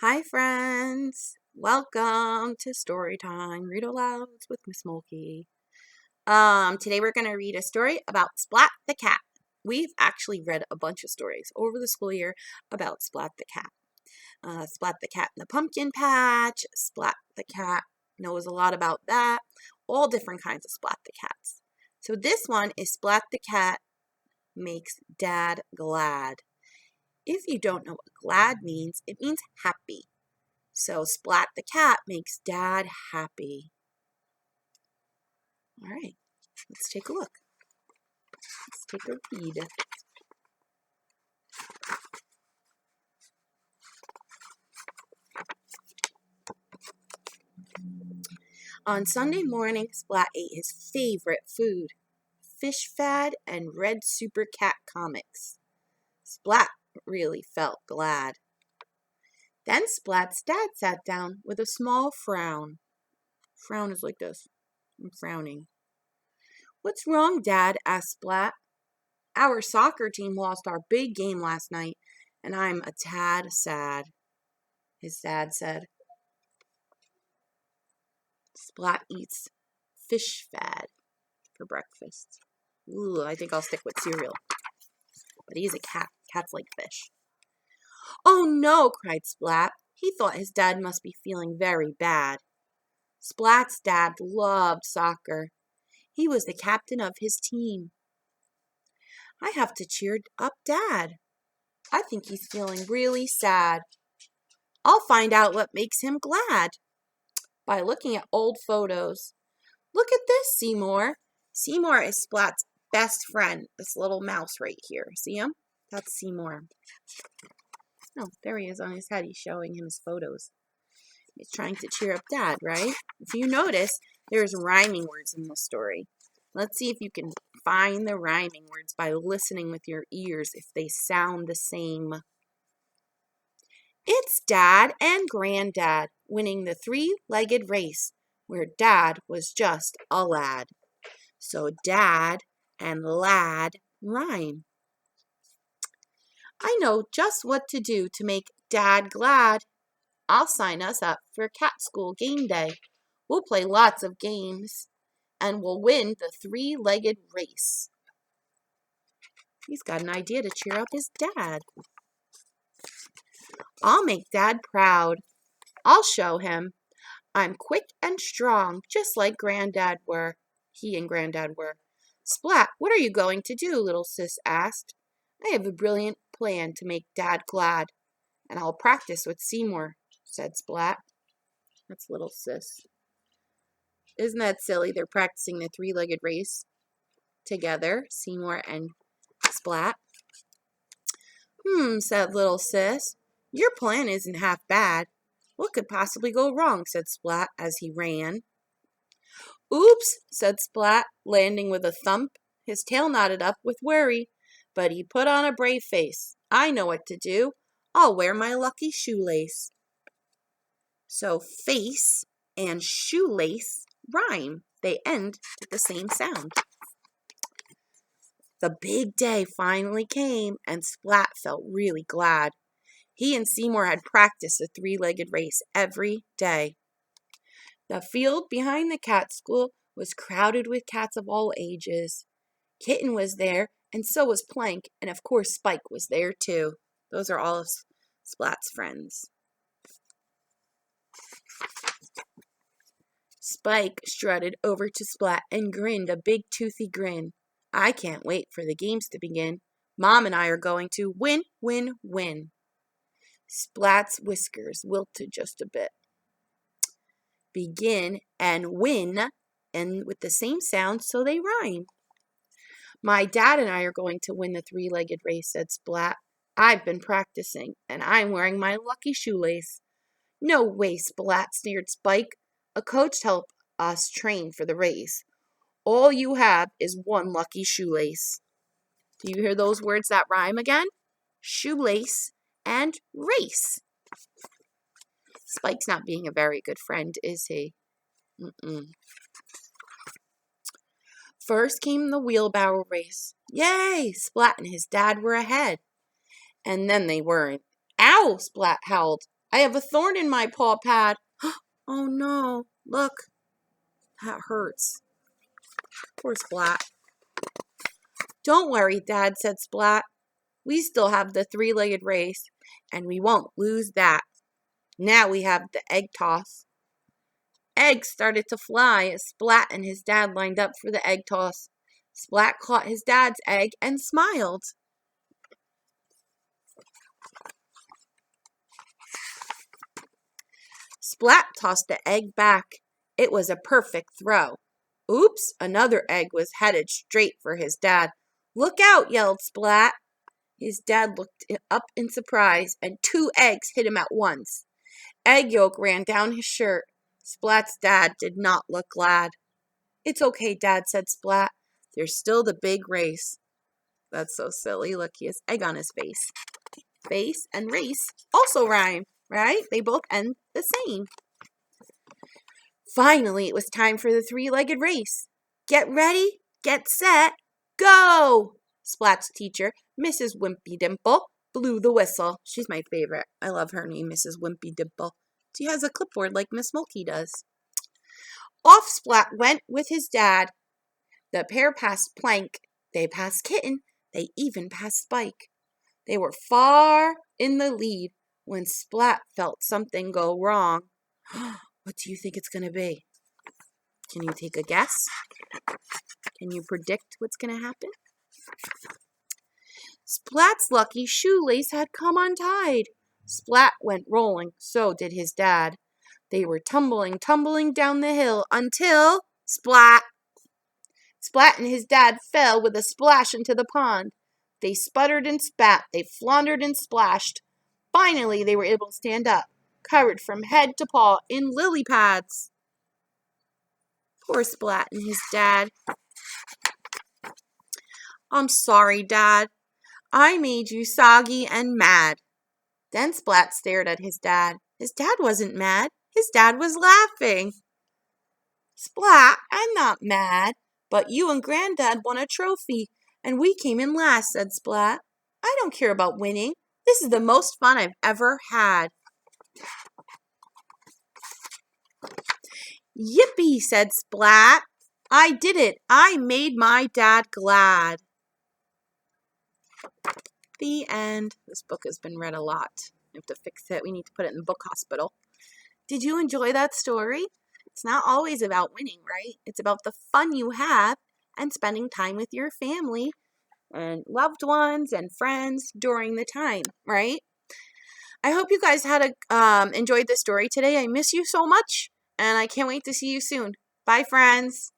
Hi friends, welcome to story time. Read alouds with Miss Mulkey. Today we're gonna read a story about Splat the Cat. We've actually read a bunch of stories over the school year about Splat the Cat. Splat the Cat in the Pumpkin Patch. Splat the Cat knows a lot about that. All different kinds of Splat the Cats. So this one is Splat the Cat makes Dad glad. If you don't know what glad means, it means happy. So Splat the Cat makes Dad happy. All right, let's take a look. Let's take a read. On Sunday morning, Splat ate his favorite food, fish fad and Red Super Cat comics. Splat really felt glad. Then Splat's dad sat down with a small frown. Frown is like this. I'm frowning. What's wrong, Dad? Asked Splat. Our soccer team lost our big game last night, and I'm a tad sad, his dad said. Splat eats fish fad for breakfast. Ooh, I think I'll stick with cereal. But he's a cat. Cats like fish. Oh no, cried Splat. He thought his dad must be feeling very bad. Splat's dad loved soccer. He was the captain of his team. I have to cheer up Dad. I think he's feeling really sad. I'll find out what makes him glad by looking at old photos. Look at this, Seymour. Seymour is Splat's best friend, this little mouse right here. See him? That's Seymour. Oh, there he is on his head. He's showing him his photos. He's trying to cheer up Dad, right? If you notice, there's rhyming words in this story. Let's see if you can find the rhyming words by listening with your ears if they sound the same. It's Dad and Granddad winning the three-legged race where Dad was just a lad. So Dad and lad rhyme. I know just what to do to make Dad glad. I'll sign us up for cat school game day. We'll play lots of games and we'll win the three-legged race. He's got an idea to cheer up his dad. I'll make Dad proud. I'll show him I'm quick and strong, just like Granddad were. He and Granddad were. Splat, what are you going to do? Little sis asked. I have a brilliant plan to make Dad glad, and I'll practice with Seymour, said Splat. That's little sis. Isn't that silly? They're practicing the three-legged race together, Seymour and Splat. Said little sis. Your plan isn't half bad. What could possibly go wrong? Said Splat as he ran. Oops, said Splat, landing with a thump. His tail knotted up with worry, but he put on a brave face. I know what to do. I'll wear my lucky shoelace. So face and shoelace rhyme. They end with the same sound. The big day finally came, and Splat felt really glad. He and Seymour had practiced the three-legged race every day. The field behind the cat school was crowded with cats of all ages. Kitten was there, and so was Plank, and of course Spike was there too. Those are all of Splat's friends. Spike strutted over to Splat and grinned a big toothy grin. I can't wait for the games to begin. Mom and I are going to win, win, win. Splat's whiskers wilted just a bit. Begin and win, and with the same sound, so they rhyme. My dad and I are going to win the three-legged race, said Splat. I've been practicing, and I'm wearing my lucky shoelace. No way, Splat, sneered Spike. A coach helped us train for the race. All you have is one lucky shoelace. Do you hear those words that rhyme again? Shoelace and race. Spike's not being a very good friend, is he? First came the wheelbarrow race. Yay! Splat and his dad were ahead. And then they weren't. Ow! Splat howled. I have a thorn in my paw pad. Oh no, look, that hurts. Poor Splat. Don't worry, Dad, said Splat. We still have the three-legged race, and we won't lose that. Now we have the egg toss. Eggs started to fly as Splat and his dad lined up for the egg toss. Splat caught his dad's egg and smiled. Splat tossed the egg back. It was a perfect throw. Oops, another egg was headed straight for his dad. Look out, yelled Splat. His dad looked up in surprise, and 2 eggs hit him at once. Egg yolk ran down his shirt. Splat's dad did not look glad. It's okay, Dad, said Splat. There's still the big race. That's so silly. Look, he has egg on his face. Face and race also rhyme, right? They both end the same. Finally, it was time for the three-legged race. Get ready, get set, go! Splat's teacher, Mrs. Wimpy Dimple, blew the whistle. She's my favorite. I love her name, Mrs. Wimpy Dimple. She has a clipboard like Miss Mulkey does. Off Splat went with his dad. The pair passed Plank. They passed Kitten. They even passed Spike. They were far in the lead when Splat felt something go wrong. What do you think it's going to be? Can you take a guess? Can you predict what's going to happen? Splat's lucky shoelace had come untied. Splat went rolling, so did his dad. They were tumbling down the hill until Splat! Splat and his dad fell with a splash into the pond. They sputtered and spat. They floundered and splashed. Finally, they were able to stand up, covered from head to paw in lily pads. Poor Splat and his dad. I'm sorry, Dad. I made you soggy and mad. Then Splat stared at his dad. His dad wasn't mad. His dad was laughing. Splat, I'm not mad, but you and Granddad won a trophy, and we came in last, said Splat. I don't care about winning. This is the most fun I've ever had. Yippee, said Splat. I did it. I made my dad glad. The end. This book has been read a lot. We have to fix it. We need to put it in the book hospital. Did you enjoy that story? It's not always about winning, right? It's about the fun you have and spending time with your family and loved ones and friends during the time, right? I hope you guys had enjoyed this story today. I miss you so much, and I can't wait to see you soon. Bye, friends.